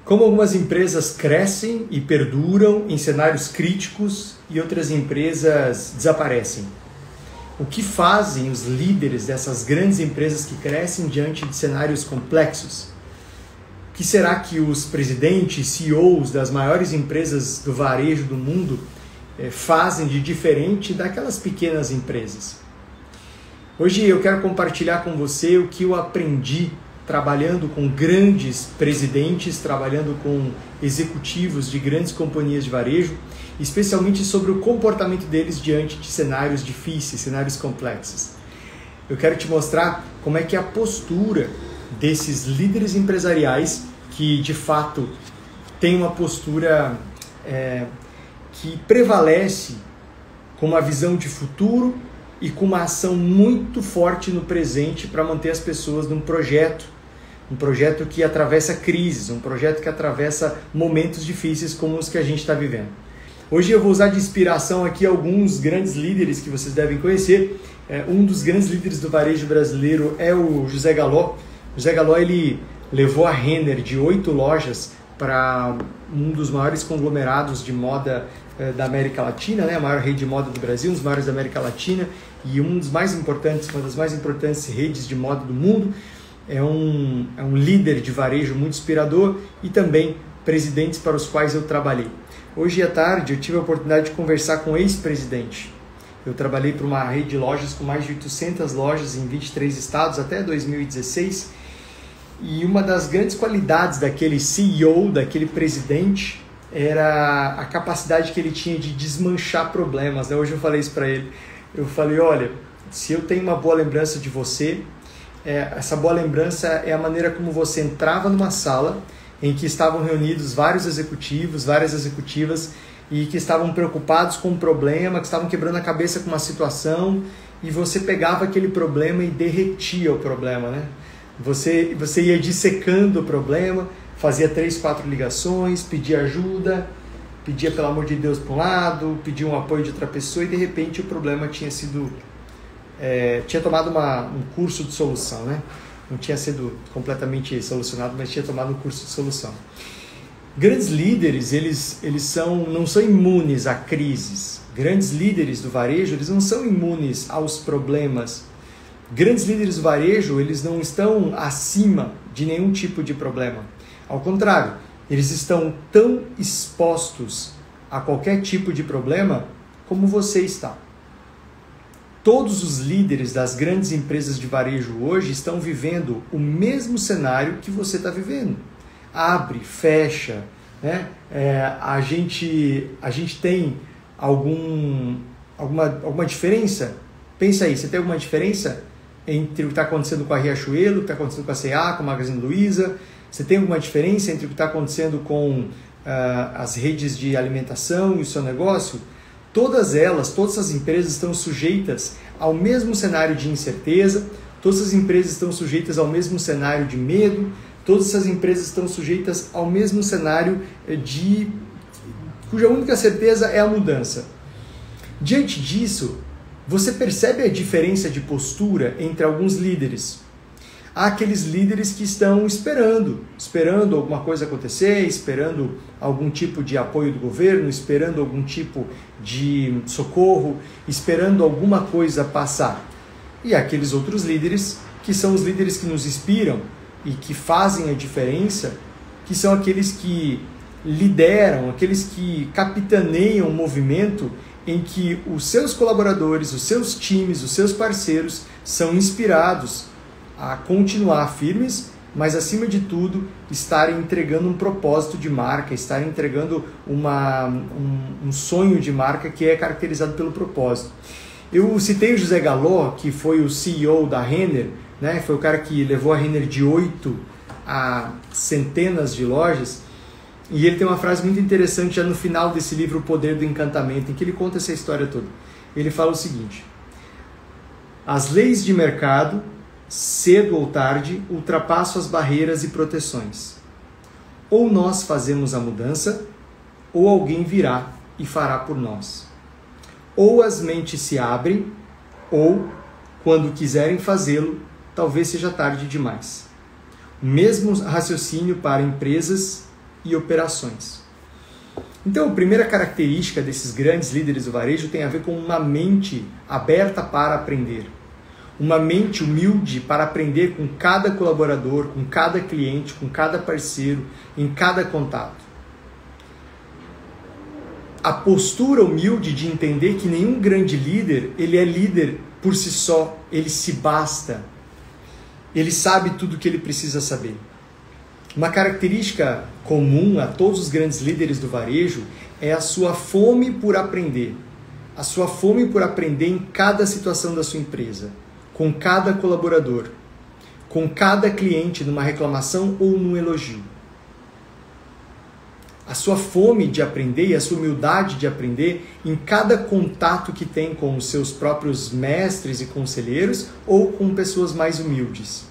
Como algumas empresas crescem e perduram em cenários críticos e outras empresas desaparecem. O que fazem os líderes dessas grandes empresas que crescem diante de cenários complexos? O que será que os presidentes, CEOs das maiores empresas do varejo do mundo fazem de diferente daquelas pequenas empresas? Hoje eu quero compartilhar com você o que eu aprendi trabalhando com grandes presidentes, trabalhando com executivos de grandes companhias de varejo, especialmente sobre o comportamento deles diante de cenários difíceis, cenários complexos. Eu quero te mostrar como é que é a postura desses líderes empresariais que, de fato, têm uma postura que prevalece com uma visão de futuro e com uma ação muito forte no presente para manter as pessoas num projeto que atravessa crises, um projeto que atravessa momentos difíceis como os que a gente está vivendo. Hoje eu vou usar de inspiração aqui alguns grandes líderes que vocês devem conhecer. Um dos grandes líderes do varejo brasileiro é o José Galló. O José Galló, ele levou a Renner de 8 lojas para um dos maiores conglomerados de moda da América Latina, né? A maior rede de moda do Brasil, um dos maiores da América Latina e uma das mais importantes redes de moda do mundo. É um líder de varejo muito inspirador e também presidentes para os quais eu trabalhei. Hoje à tarde eu tive a oportunidade de conversar com um ex-presidente. Eu trabalhei para uma rede de lojas com mais de 800 lojas em 23 estados até 2016 e uma das grandes qualidades daquele CEO, daquele presidente, era a capacidade que ele tinha de desmanchar problemas, né? Hoje eu falei isso para ele. Eu falei, olha, se eu tenho uma boa lembrança de você, essa boa lembrança é a maneira como você entrava numa sala em que estavam reunidos vários executivos, várias executivas e que estavam preocupados com um problema, que estavam quebrando a cabeça com uma situação e você pegava aquele problema e derretia o problema, né? Você ia dissecando o problema, fazia 3, 4 ligações, pedia ajuda, pedia pelo amor de Deus para um lado, pedia um apoio de outra pessoa e de repente o problema tinha tomado um curso de solução, né? Não tinha sido completamente solucionado, mas tinha tomado um curso de solução. Grandes líderes, eles não são imunes a crises. Grandes líderes do varejo, eles não são imunes aos problemas. Grandes líderes do varejo, eles não estão acima de nenhum tipo de problema. Ao contrário, eles estão tão expostos a qualquer tipo de problema como você está. Todos os líderes das grandes empresas de varejo hoje estão vivendo o mesmo cenário que você está vivendo. Abre, fecha, né? A gente tem alguma diferença? Pensa aí, você tem alguma diferença entre o que está acontecendo com a Riachuelo, o que está acontecendo com a C&A, com a Magazine Luiza? Você tem alguma diferença entre o que está acontecendo com as redes de alimentação e o seu negócio? Todas as empresas estão sujeitas ao mesmo cenário de incerteza, todas as empresas estão sujeitas ao mesmo cenário de medo, todas essas empresas estão sujeitas ao mesmo cenário cuja única certeza é a mudança. Diante disso, você percebe a diferença de postura entre alguns líderes. Há aqueles líderes que estão esperando alguma coisa acontecer, esperando algum tipo de apoio do governo, esperando algum tipo de socorro, esperando alguma coisa passar. E há aqueles outros líderes que são os líderes que nos inspiram e que fazem a diferença, que são aqueles que lideram, aqueles que capitaneiam um movimento em que os seus colaboradores, os seus times, os seus parceiros são inspirados a continuar firmes, mas acima de tudo estarem entregando um propósito de marca, estarem entregando um sonho de marca que é caracterizado pelo propósito. Eu citei o José Galló, que foi o CEO da Renner, né? Foi o cara que levou a Renner de 8 a centenas de lojas, e ele tem uma frase muito interessante já no final desse livro, O Poder do Encantamento, em que ele conta essa história toda. Ele fala o seguinte: as leis de mercado, cedo ou tarde, ultrapassam as barreiras e proteções. Ou nós fazemos a mudança, ou alguém virá e fará por nós. Ou as mentes se abrem, ou, quando quiserem fazê-lo, talvez seja tarde demais. O mesmo raciocínio para empresas e operações. Então, a primeira característica desses grandes líderes do varejo tem a ver com uma mente aberta para aprender. Uma mente humilde para aprender com cada colaborador, com cada cliente, com cada parceiro, em cada contato. A postura humilde de entender que nenhum grande líder, ele é líder por si só, ele se basta. Ele sabe tudo o que ele precisa saber. Uma característica comum a todos os grandes líderes do varejo é a sua fome por aprender. A sua fome por aprender em cada situação da sua empresa, com cada colaborador, com cada cliente numa reclamação ou num elogio. A sua fome de aprender e a sua humildade de aprender em cada contato que tem com os seus próprios mestres e conselheiros ou com pessoas mais humildes.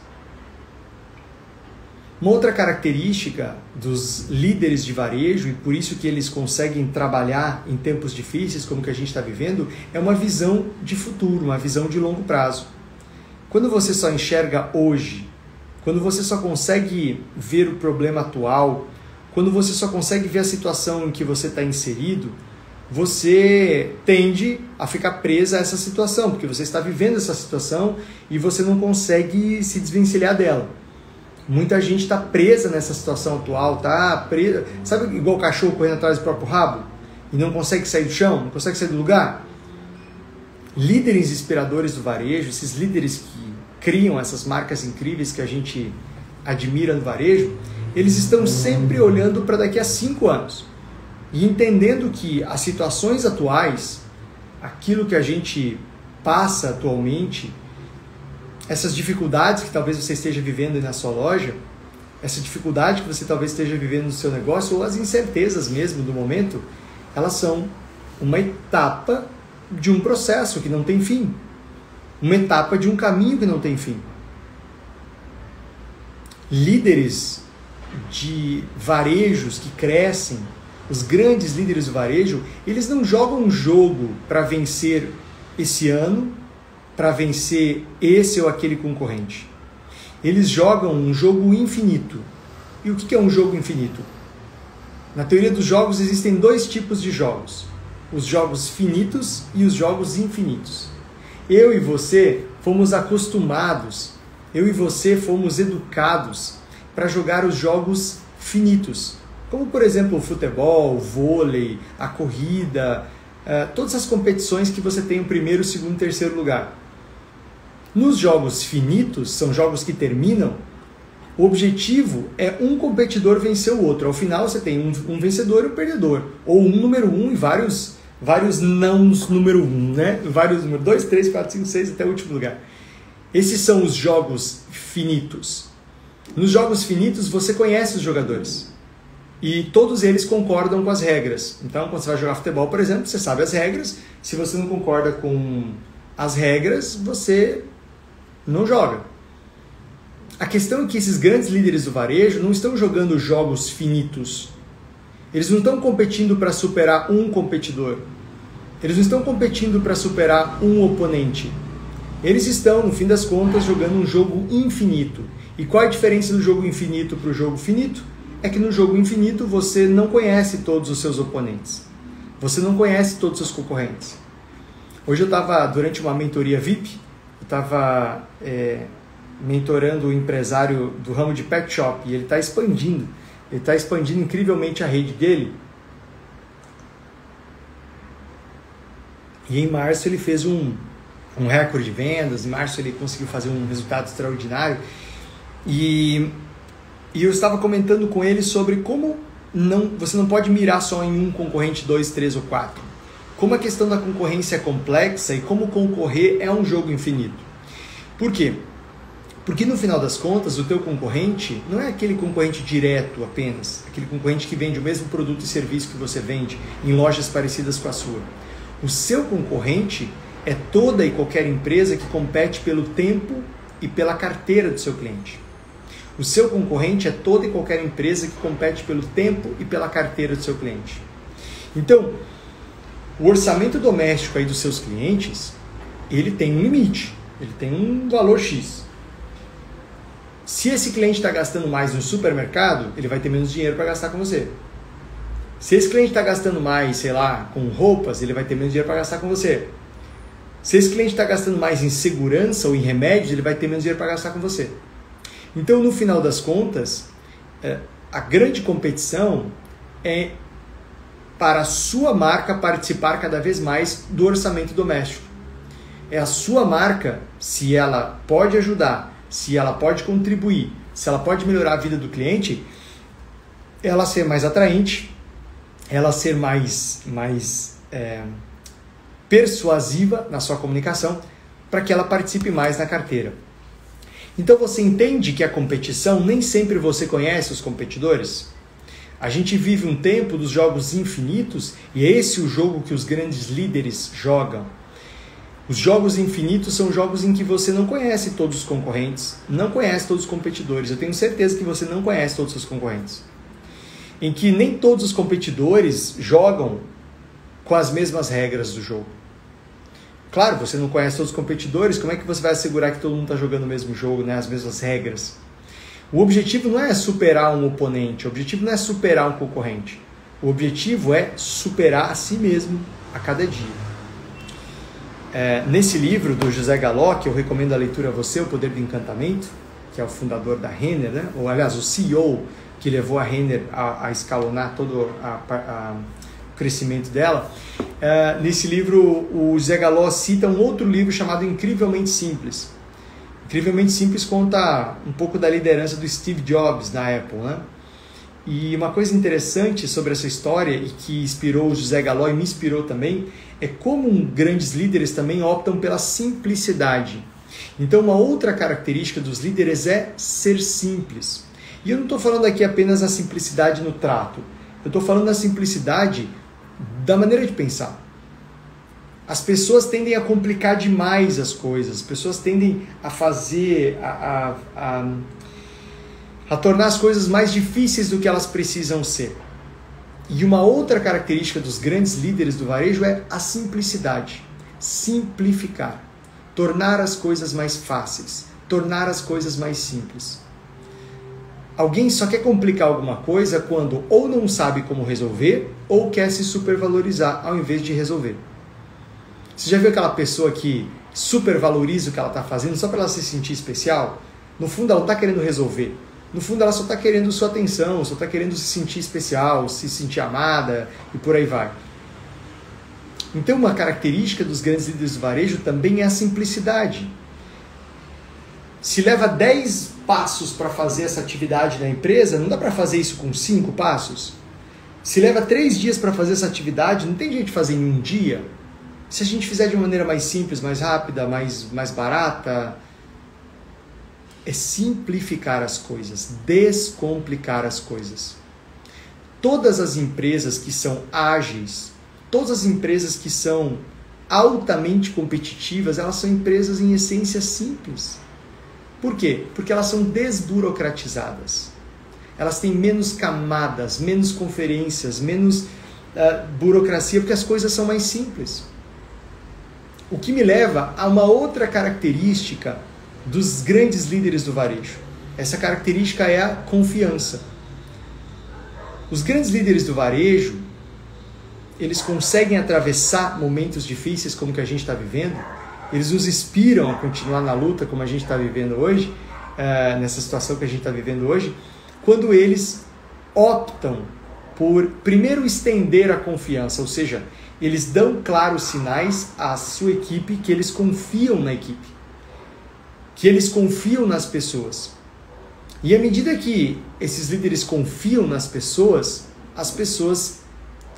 Uma outra característica dos líderes de varejo, e por isso que eles conseguem trabalhar em tempos difíceis como que a gente está vivendo, é uma visão de futuro, uma visão de longo prazo. Quando você só enxerga hoje, quando você só consegue ver o problema atual, quando você só consegue ver a situação em que você está inserido, você tende a ficar presa a essa situação, porque você está vivendo essa situação e você não consegue se desvencilhar dela. Muita gente está presa nessa situação atual, tá presa, sabe, igual o cachorro correndo atrás do próprio rabo e não consegue sair do chão, não consegue sair do lugar? Líderes inspiradores do varejo, esses líderes que criam essas marcas incríveis que a gente admira no varejo, eles estão sempre olhando para daqui a 5 anos e entendendo que as situações atuais, aquilo que a gente passa atualmente, essas dificuldades que talvez você esteja vivendo na sua loja, essa dificuldade que você talvez esteja vivendo no seu negócio, ou as incertezas mesmo do momento, elas são uma etapa de um processo que não tem fim. Uma etapa de um caminho que não tem fim. Líderes de varejos que crescem, os grandes líderes do varejo, eles não jogam um jogo para vencer esse ano, para vencer esse ou aquele concorrente. Eles jogam um jogo infinito. E o que é um jogo infinito? Na teoria dos jogos existem 2 tipos de jogos. Os jogos finitos e os jogos infinitos. Eu e você fomos acostumados, eu e você fomos educados para jogar os jogos finitos. Como, por exemplo, o futebol, o vôlei, a corrida, todas as competições que você tem o primeiro, segundo e terceiro lugar. Nos jogos finitos, são jogos que terminam, o objetivo é um competidor vencer o outro. Ao final você tem um vencedor e um perdedor. Ou um número 1 e vários nãos número 1, né? Vários números 2, 3, 4, 5, 6 até o último lugar. Esses são os jogos finitos. Nos jogos finitos você conhece os jogadores. E todos eles concordam com as regras. Então, quando você vai jogar futebol, por exemplo, você sabe as regras. Se você não concorda com as regras, você não joga. A questão é que esses grandes líderes do varejo não estão jogando jogos finitos. Eles não estão competindo para superar um competidor. Eles não estão competindo para superar um oponente. Eles estão, no fim das contas, jogando um jogo infinito. E qual é a diferença do jogo infinito para o jogo finito? É que no jogo infinito você não conhece todos os seus oponentes. Você não conhece todos os seus concorrentes. Hoje eu estava, durante uma mentoria VIP, eu estava mentorando o empresário do ramo de pet shop e ele está expandindo incrivelmente a rede dele. E em março ele fez um recorde de vendas, em março ele conseguiu fazer um resultado extraordinário. E eu estava comentando com ele sobre como você não pode mirar só em um concorrente, 2, 3 ou 4. Como a questão da concorrência é complexa e como concorrer é um jogo infinito. Por quê? Porque no final das contas, o teu concorrente não é aquele concorrente direto apenas, aquele concorrente que vende o mesmo produto e serviço que você vende em lojas parecidas com a sua. O seu concorrente é toda e qualquer empresa que compete pelo tempo e pela carteira do seu cliente. O seu concorrente é toda e qualquer empresa que compete pelo tempo e pela carteira do seu cliente. Então, o orçamento doméstico aí dos seus clientes, ele tem um limite, ele tem um valor X. Se esse cliente está gastando mais no supermercado, ele vai ter menos dinheiro para gastar com você. Se esse cliente está gastando mais, sei lá, com roupas, ele vai ter menos dinheiro para gastar com você. Se esse cliente está gastando mais em segurança ou em remédios, ele vai ter menos dinheiro para gastar com você. Então, no final das contas, a grande competição é para a sua marca participar cada vez mais do orçamento doméstico. É a sua marca, se ela pode ajudar, se ela pode contribuir, se ela pode melhorar a vida do cliente, ela ser mais atraente, ela ser mais persuasiva na sua comunicação, para que ela participe mais na carteira. Então você entende que a competição, nem sempre você conhece os competidores? A gente vive um tempo dos jogos infinitos e é esse o jogo que os grandes líderes jogam. Os jogos infinitos são jogos em que você não conhece todos os concorrentes, não conhece todos os competidores. Eu tenho certeza que você não conhece todos os seus concorrentes. Em que nem todos os competidores jogam com as mesmas regras do jogo. Claro, você não conhece todos os competidores, como é que você vai assegurar que todo mundo está jogando o mesmo jogo, né? As mesmas regras? O objetivo não é superar um oponente, o objetivo não é superar um concorrente. O objetivo é superar a si mesmo a cada dia. Nesse livro do José Galló, que eu recomendo a leitura a você, O Poder do Encantamento, que é o fundador da Renner, né? Ou aliás, o CEO que levou a Renner a escalonar todo o crescimento dela. Nesse livro, o José Galló cita um outro livro chamado Incrivelmente Simples. Incrivelmente Simples conta um pouco da liderança do Steve Jobs na Apple, né? E uma coisa interessante sobre essa história e que inspirou o José Galló e me inspirou também é como grandes líderes também optam pela simplicidade. Então uma outra característica dos líderes é ser simples. E eu não estou falando aqui apenas da simplicidade no trato, eu estou falando da simplicidade da maneira de pensar. As pessoas tendem a complicar demais as coisas, as pessoas tendem a fazer, a tornar as coisas mais difíceis do que elas precisam ser. E uma outra característica dos grandes líderes do varejo é a simplicidade. Simplificar. Tornar as coisas mais fáceis. Tornar as coisas mais simples. Alguém só quer complicar alguma coisa quando ou não sabe como resolver ou quer se supervalorizar ao invés de resolver. Você já viu aquela pessoa que supervaloriza o que ela está fazendo só para ela se sentir especial? No fundo ela não está querendo resolver. No fundo ela só está querendo sua atenção, só está querendo se sentir especial, se sentir amada e por aí vai. Então uma característica dos grandes líderes do varejo também é a simplicidade. Se leva 10 passos para fazer essa atividade na empresa, não dá para fazer isso com 5 passos? Se leva 3 dias para fazer essa atividade, não tem jeito de fazer em um dia? Se a gente fizer de uma maneira mais simples, mais rápida, mais barata, é simplificar as coisas, descomplicar as coisas. Todas as empresas que são ágeis, todas as empresas que são altamente competitivas, elas são empresas em essência simples. Por quê? Porque elas são desburocratizadas. Elas têm menos camadas, menos conferências, menos burocracia, porque as coisas são mais simples. O que me leva a uma outra característica dos grandes líderes do varejo. Essa característica é a confiança. Os grandes líderes do varejo, eles conseguem atravessar momentos difíceis como que a gente está vivendo, eles nos inspiram a continuar na luta como a gente está vivendo hoje, nessa situação que a gente está vivendo hoje, quando eles optam por primeiro estender a confiança, ou seja, eles dão claros sinais à sua equipe que eles confiam na equipe, que eles confiam nas pessoas. E à medida que esses líderes confiam nas pessoas, as pessoas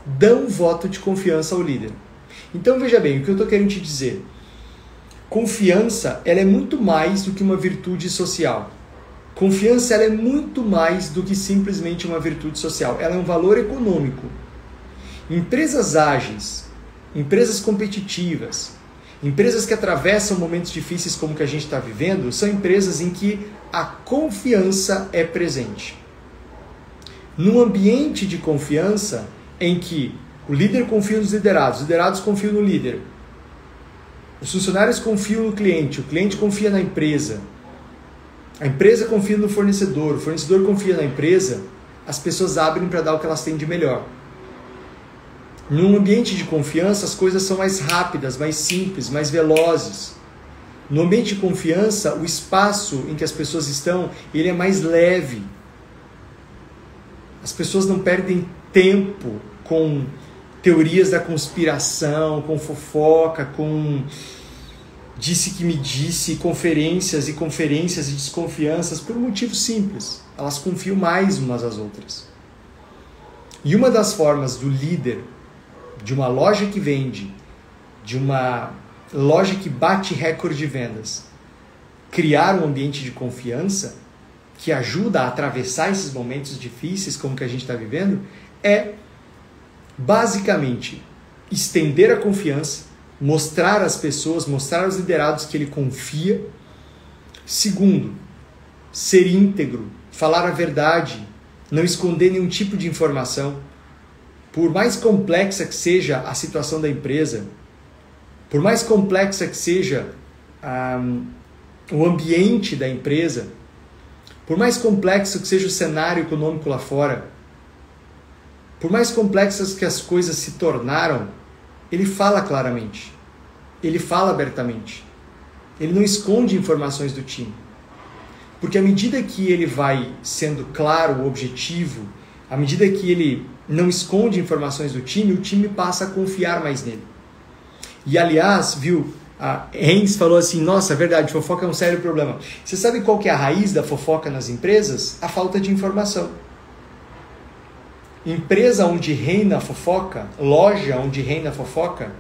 dão voto de confiança ao líder. Então veja bem, o que eu estou querendo te dizer, confiança ela é muito mais do que uma virtude social. Confiança ela é muito mais do que simplesmente uma virtude social, ela é um valor econômico. Empresas ágeis, empresas competitivas, empresas que atravessam momentos difíceis como que a gente está vivendo, são empresas em que a confiança é presente. Num ambiente de confiança em que o líder confia nos liderados, os liderados confiam no líder, os funcionários confiam no cliente, o cliente confia na empresa, A empresa confia no fornecedor, o fornecedor confia na empresa, as pessoas abrem para dar o que elas têm de melhor. Num ambiente de confiança, as coisas são mais rápidas, mais simples, mais velozes. No ambiente de confiança, o espaço em que as pessoas estão, ele é mais leve. As pessoas não perdem tempo com teorias da conspiração, com fofoca, com disse que me disse, conferências e desconfianças, por um motivo simples. Elas confiam mais umas às outras. E uma das formas do líder, de uma loja que vende, de uma loja que bate recorde de vendas, criar um ambiente de confiança que ajuda a atravessar esses momentos difíceis como que a gente está vivendo, é basicamente estender a confiança, mostrar às pessoas, mostrar aos liderados que ele confia. Segundo, ser íntegro, falar a verdade, não esconder nenhum tipo de informação. Por mais complexa que seja a situação da empresa, por mais complexa que seja o ambiente da empresa, por mais complexo que seja o cenário econômico lá fora, por mais complexas que as coisas se tornaram, ele fala claramente, ele fala abertamente, ele não esconde informações do time. Porque à medida que ele vai sendo claro, objetivo, à medida que ele não esconde informações do time, o time passa a confiar mais nele. E aliás, viu, a Heinz falou assim, nossa, é verdade, fofoca é um sério problema. Você sabe qual que é a raiz da fofoca nas empresas? A falta de informação. Empresa onde reina a fofoca, loja onde reina a fofoca,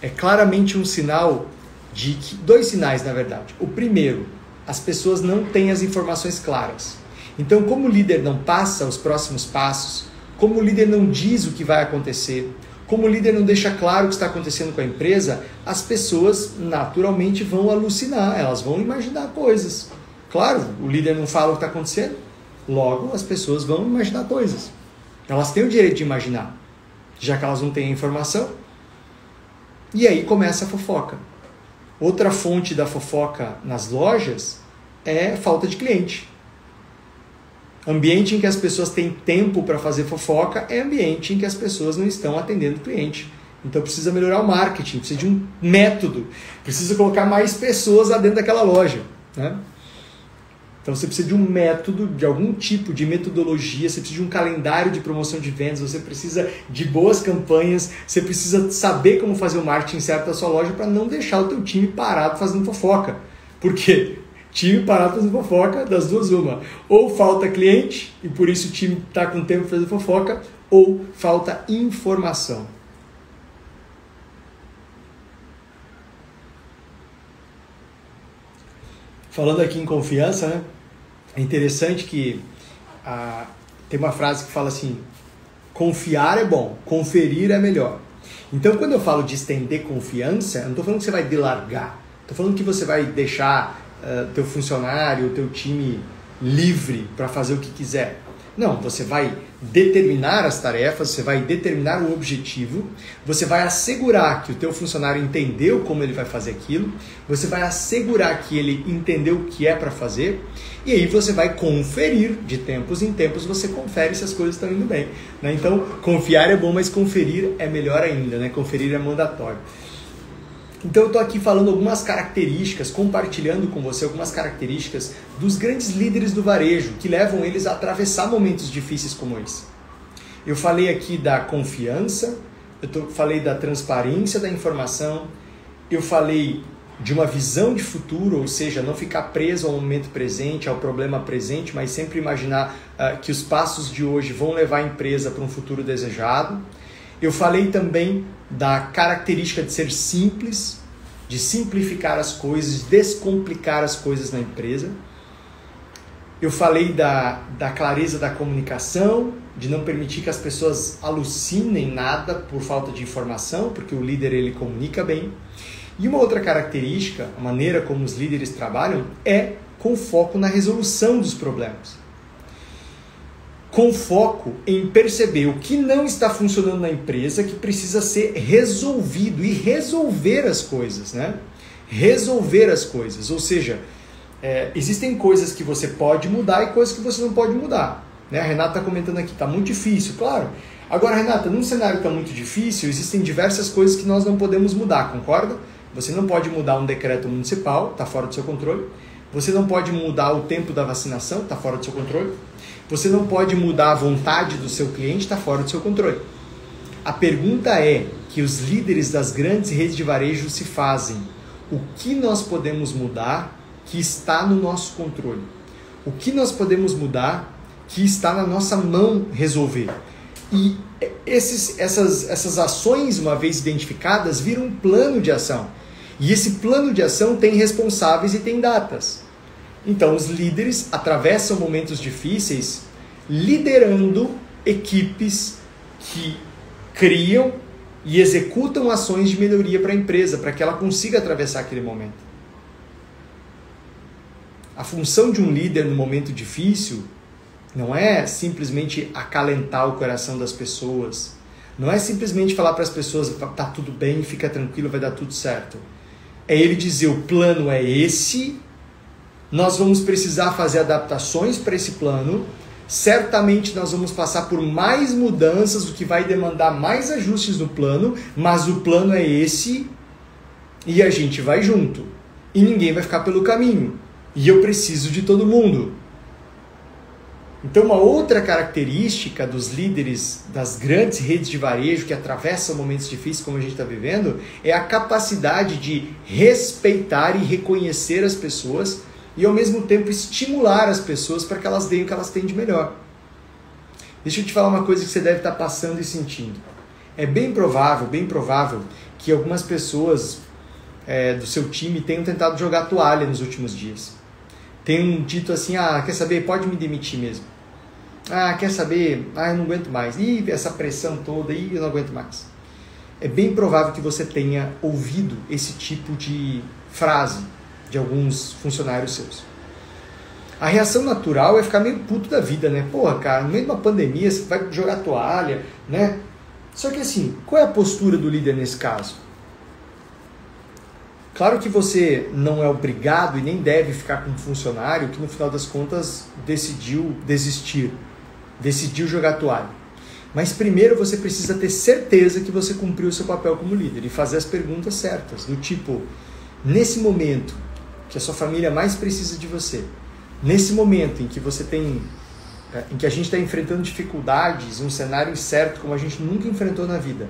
é claramente um sinal de que, dois sinais na verdade. O primeiro, as pessoas não têm as informações claras. Então, como o líder não passa os próximos passos, como o líder não diz o que vai acontecer, como o líder não deixa claro o que está acontecendo com a empresa, as pessoas naturalmente vão alucinar, elas vão imaginar coisas. Claro, o líder não fala o que está acontecendo, logo as pessoas vão imaginar coisas. Elas têm o direito de imaginar, já que elas não têm a informação. E aí começa a fofoca. Outra fonte da fofoca nas lojas é falta de cliente. Ambiente em que as pessoas têm tempo para fazer fofoca é ambiente em que as pessoas não estão atendendo o cliente. Então precisa melhorar o marketing, precisa de um método, precisa colocar mais pessoas lá dentro daquela loja, né? Então você precisa de um método, de algum tipo de metodologia, você precisa de um calendário de promoção de vendas, você precisa de boas campanhas, você precisa saber como fazer o marketing certo da sua loja para não deixar o teu time parado fazendo fofoca. Por quê? Time parado fazendo fofoca, das duas uma. Ou falta cliente, e por isso o time está com tempo para fazer fofoca, ou falta informação. Falando aqui em confiança, né? É interessante que tem uma frase que fala assim, confiar é bom, conferir é melhor. Então, quando eu falo de estender confiança, eu não estou falando que você vai delargar, estou falando que você vai deixar teu funcionário, teu time livre para fazer o que quiser. Não, você vai determinar as tarefas, você vai determinar o objetivo, você vai assegurar que o teu funcionário entendeu como ele vai fazer aquilo, você vai assegurar que ele entendeu o que é para fazer, e aí você vai conferir, de tempos em tempos você confere se as coisas estão indo bem, né? Então, confiar é bom, mas conferir é melhor ainda, né? Conferir é mandatório. Então eu estou aqui falando algumas características, compartilhando com você algumas características dos grandes líderes do varejo, que levam eles a atravessar momentos difíceis como esse. Eu falei aqui da confiança, falei da transparência da informação, eu falei de uma visão de futuro, ou seja, não ficar preso ao momento presente, ao problema presente, mas sempre imaginar que os passos de hoje vão levar a empresa para um futuro desejado. Eu falei também da característica de ser simples, de simplificar as coisas, de descomplicar as coisas na empresa. Eu falei da clareza da comunicação, de não permitir que as pessoas alucinem nada por falta de informação, porque o líder ele comunica bem. E uma outra característica, a maneira como os líderes trabalham, é com foco na resolução dos problemas. Com foco em perceber o que não está funcionando na empresa, que precisa ser resolvido e resolver as coisas, né? Resolver as coisas, ou seja, existem coisas que você pode mudar e coisas que você não pode mudar. Né? A Renata está comentando aqui, está muito difícil, claro. Agora, Renata, num cenário que está muito difícil, existem diversas coisas que nós não podemos mudar, concorda? Você não pode mudar um decreto municipal, está fora do seu controle. Você não pode mudar o tempo da vacinação, está fora do seu controle. Você não pode mudar a vontade do seu cliente, está fora do seu controle. A pergunta é que os líderes das grandes redes de varejo se fazem: o que nós podemos mudar que está no nosso controle? O que nós podemos mudar que está na nossa mão resolver? E essas ações, uma vez identificadas, viram um plano de ação. E esse plano de ação tem responsáveis e tem datas. Então, os líderes atravessam momentos difíceis liderando equipes que criam e executam ações de melhoria para a empresa, para que ela consiga atravessar aquele momento. A função de um líder no momento difícil não é simplesmente acalentar o coração das pessoas, não é simplesmente falar para as pessoas, tá tudo bem, fica tranquilo, vai dar tudo certo. É ele dizer, o plano é esse, nós vamos precisar fazer adaptações para esse plano, certamente nós vamos passar por mais mudanças, o que vai demandar mais ajustes no plano, mas o plano é esse e a gente vai junto. E ninguém vai ficar pelo caminho. E eu preciso de todo mundo. Então, uma outra característica dos líderes das grandes redes de varejo que atravessam momentos difíceis como a gente está vivendo é a capacidade de respeitar e reconhecer as pessoas e, ao mesmo tempo, estimular as pessoas para que elas deem o que elas têm de melhor. Deixa eu te falar uma coisa que você deve estar passando e sentindo. É bem provável que algumas pessoas do seu time tenham tentado jogar toalha nos últimos dias. Tenham dito assim, quer saber, pode me demitir mesmo. Quer saber, eu não aguento mais. Essa pressão toda, eu não aguento mais. É bem provável que você tenha ouvido esse tipo de frase de alguns funcionários seus. A reação natural é ficar meio puto da vida, né? Porra, cara, no meio de uma pandemia você vai jogar toalha, né? Só que assim, qual é a postura do líder nesse caso? Claro que você não é obrigado e nem deve ficar com um funcionário que no final das contas decidiu desistir, decidiu jogar toalha. Mas primeiro você precisa ter certeza que você cumpriu o seu papel como líder e fazer as perguntas certas, do tipo, nesse momento que a sua família mais precisa de você, nesse momento em que em que a gente está enfrentando dificuldades, um cenário incerto como a gente nunca enfrentou na vida,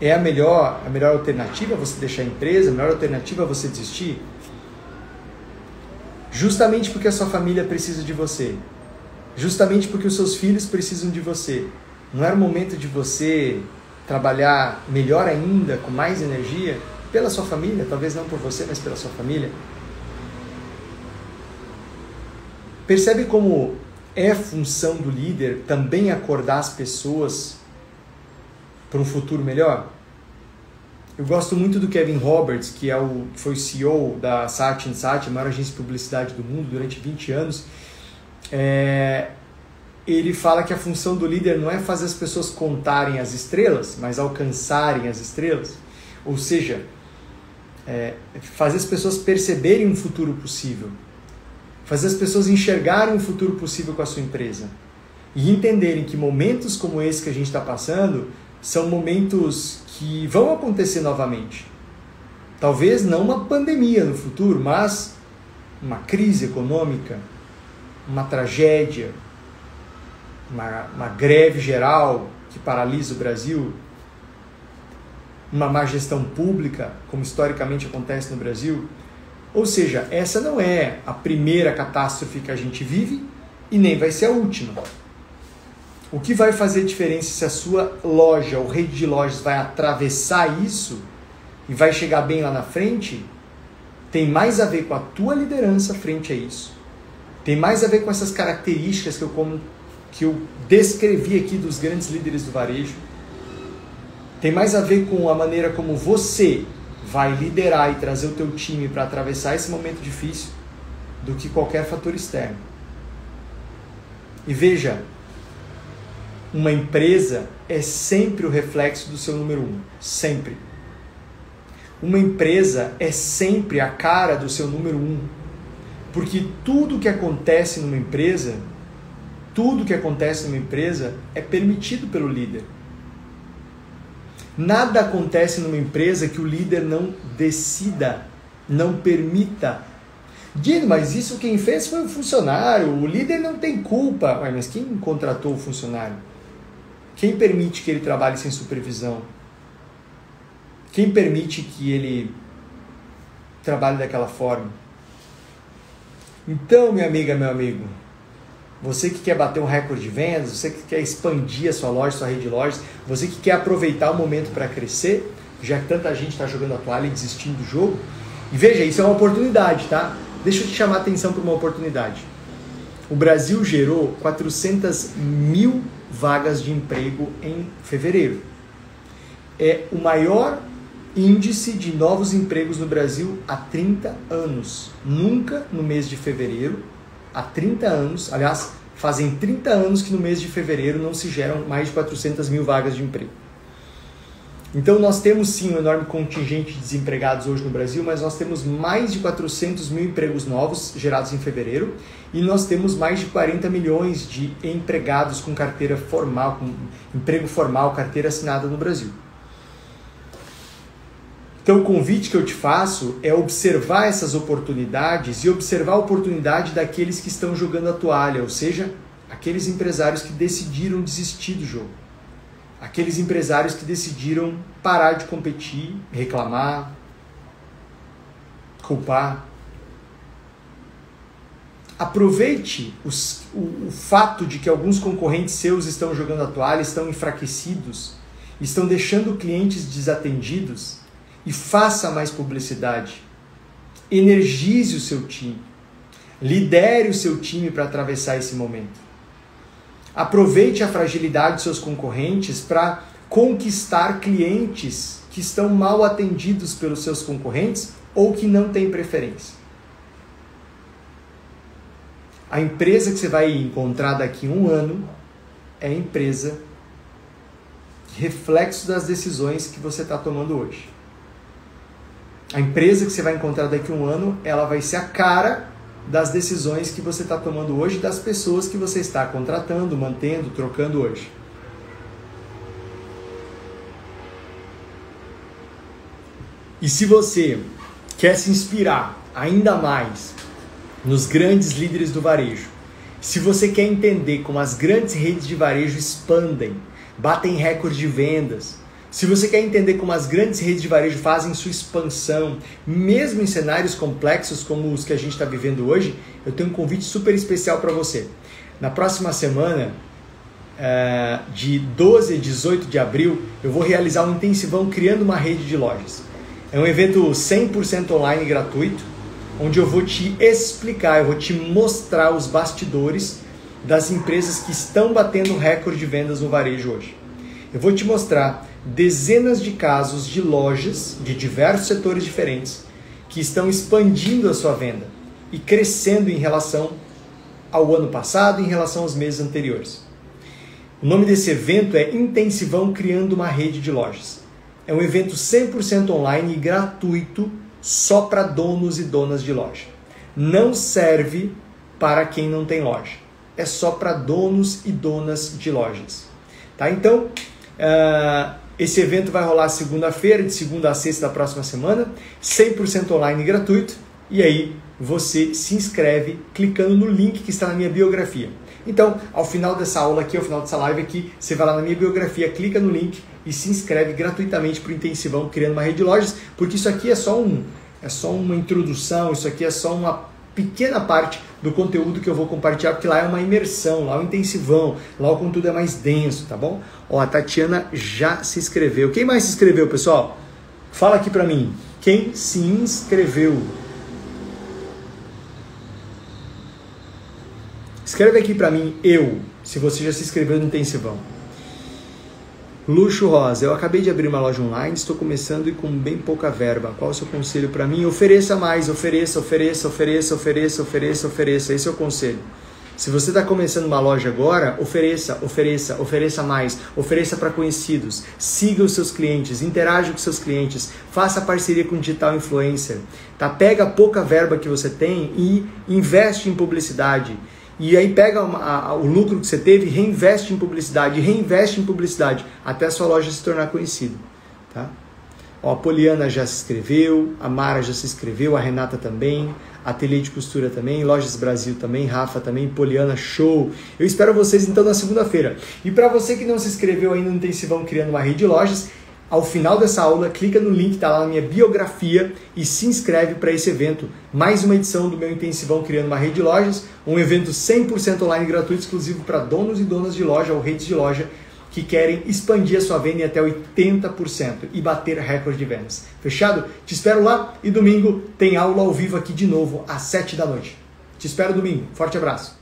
é a melhor alternativa você deixar a empresa? A melhor alternativa você desistir? Justamente porque a sua família precisa de você. Justamente porque os seus filhos precisam de você. Não era o momento de você trabalhar melhor ainda, com mais energia, pela sua família? Talvez não por você, mas pela sua família. Percebe como é foi do líder também acordar as pessoas para um futuro melhor? Eu gosto muito do Kevin Roberts, que foi o CEO da Saatchi & Saatchi, a maior agência de publicidade do mundo, durante 20 anos. Ele fala que a função do líder não é fazer as pessoas contarem as estrelas, mas alcançarem as estrelas. Ou seja, fazer as pessoas perceberem um futuro possível. Fazer as pessoas enxergarem um futuro possível com a sua empresa. E entenderem que momentos como esse que a gente está passando são momentos que vão acontecer novamente. Talvez não uma pandemia no futuro, mas uma crise econômica, uma tragédia, uma greve geral que paralisa o Brasil, uma má gestão pública, como historicamente acontece no Brasil. Ou seja, essa não é a primeira catástrofe que a gente vive e nem vai ser a última. O que vai fazer diferença se a sua loja ou rede de lojas vai atravessar isso e vai chegar bem lá na frente, tem mais a ver com a tua liderança frente a isso. Tem mais a ver com essas características que eu descrevi aqui dos grandes líderes do varejo. Tem mais a ver com a maneira como você vai liderar e trazer o teu time para atravessar esse momento difícil do que qualquer fator externo. E veja, uma empresa é sempre o reflexo do seu número 1. Sempre. Uma empresa é sempre a cara do seu número 1. Porque tudo que acontece numa empresa, é permitido pelo líder. Nada acontece numa empresa que o líder não decida, não permita. Dino, mas isso quem fez foi o funcionário, o líder não tem culpa. Mas quem contratou o funcionário? Quem permite que ele trabalhe sem supervisão? Quem permite que ele trabalhe daquela forma? Então, minha amiga, meu amigo, você que quer bater um recorde de vendas, você que quer expandir a sua loja, sua rede de lojas, você que quer aproveitar o momento para crescer, já que tanta gente está jogando a toalha e desistindo do jogo, e veja, isso é uma oportunidade, tá? Deixa eu te chamar a atenção para uma oportunidade. O Brasil gerou 400 mil vagas de emprego em fevereiro. É o maior índice de novos empregos no Brasil há 30 anos. Nunca no mês de fevereiro, há 30 anos, aliás, fazem 30 anos que no mês de fevereiro não se geram mais de 400 mil vagas de emprego. Então nós temos sim um enorme contingente de desempregados hoje no Brasil, mas nós temos mais de 400 mil empregos novos gerados em fevereiro e nós temos mais de 40 milhões de empregados com carteira formal, com emprego formal, carteira assinada no Brasil. Então o convite que eu te faço é observar essas oportunidades e observar a oportunidade daqueles que estão jogando a toalha, ou seja, aqueles empresários que decidiram desistir do jogo. Aqueles empresários que decidiram parar de competir, reclamar, culpar. Aproveite o fato de que alguns concorrentes seus estão jogando a toalha, estão enfraquecidos, estão deixando clientes desatendidos e faça mais publicidade. Energize o seu time. Lidere o seu time para atravessar esse momento. Aproveite a fragilidade dos seus concorrentes para conquistar clientes que estão mal atendidos pelos seus concorrentes ou que não têm preferência. A empresa que você vai encontrar daqui a um ano é a empresa reflexo das decisões que você está tomando hoje. A empresa que você vai encontrar daqui a um ano, ela vai ser a cara das decisões que você está tomando hoje, das pessoas que você está contratando, mantendo, trocando hoje. E se você quer se inspirar ainda mais nos grandes líderes do varejo, se você quer entender como as grandes redes de varejo expandem, batem recorde de vendas, se você quer entender como as grandes redes de varejo fazem sua expansão, mesmo em cenários complexos como os que a gente está vivendo hoje, eu tenho um convite super especial para você. Na próxima semana, de 12 a 18 de abril, eu vou realizar um intensivão Criando uma Rede de Lojas. É um evento 100% online gratuito, onde eu vou te explicar, eu vou te mostrar os bastidores das empresas que estão batendo recorde de vendas no varejo hoje. Eu vou te mostrar dezenas de casos de lojas de diversos setores diferentes que estão expandindo a sua venda e crescendo em relação ao ano passado, em relação aos meses anteriores. O nome desse evento é Intensivão Criando uma Rede de Lojas. É um evento 100% online e gratuito só para donos e donas de loja. Não serve para quem não tem loja. É só para donos e donas de lojas. Tá? Então, esse evento vai rolar segunda-feira, de segunda a sexta da próxima semana, 100% online e gratuito, e aí você se inscreve clicando no link que está na minha biografia. Então, ao final dessa aula aqui, ao final dessa live aqui, você vai lá na minha biografia, clica no link e se inscreve gratuitamente para o Intensivão Criando uma Rede de Lojas, porque isso aqui é só uma introdução, isso aqui é só uma pequena parte do conteúdo que eu vou compartilhar, porque lá é uma imersão, lá é um intensivão, lá o conteúdo é mais denso, tá bom? Ó, a Tatiana já se inscreveu. Quem mais se inscreveu, pessoal? Fala aqui pra mim. Quem se inscreveu? Escreve aqui pra mim, se você já se inscreveu no intensivão. Luxo Rosa, eu acabei de abrir uma loja online, estou começando e com bem pouca verba. Qual é o seu conselho para mim? Ofereça mais, ofereça. Esse é o conselho. Se você está começando uma loja agora, ofereça mais, ofereça para conhecidos, siga os seus clientes, interaja com os seus clientes, faça parceria com digital influencer, tá? Pega a pouca verba que você tem e investe em publicidade. E aí pega o lucro que você teve e reinveste em publicidade, até a sua loja se tornar conhecida, tá? Ó, a Poliana já se inscreveu, a Mara já se inscreveu, a Renata também, a Ateliê de Costura também, Lojas Brasil também, Rafa também, Poliana, show! Eu espero vocês então na segunda-feira. E para você que não se inscreveu ainda no Intensivão Criando uma Rede de Lojas, ao final dessa aula, clica no link que está lá na minha biografia e se inscreve para esse evento. Mais uma edição do meu Intensivão Criando uma Rede de Lojas, um evento 100% online gratuito, exclusivo para donos e donas de loja ou redes de loja que querem expandir a sua venda em até 80% e bater recorde de vendas. Fechado? Te espero lá e domingo tem aula ao vivo aqui de novo às 7 da noite. Te espero domingo. Forte abraço.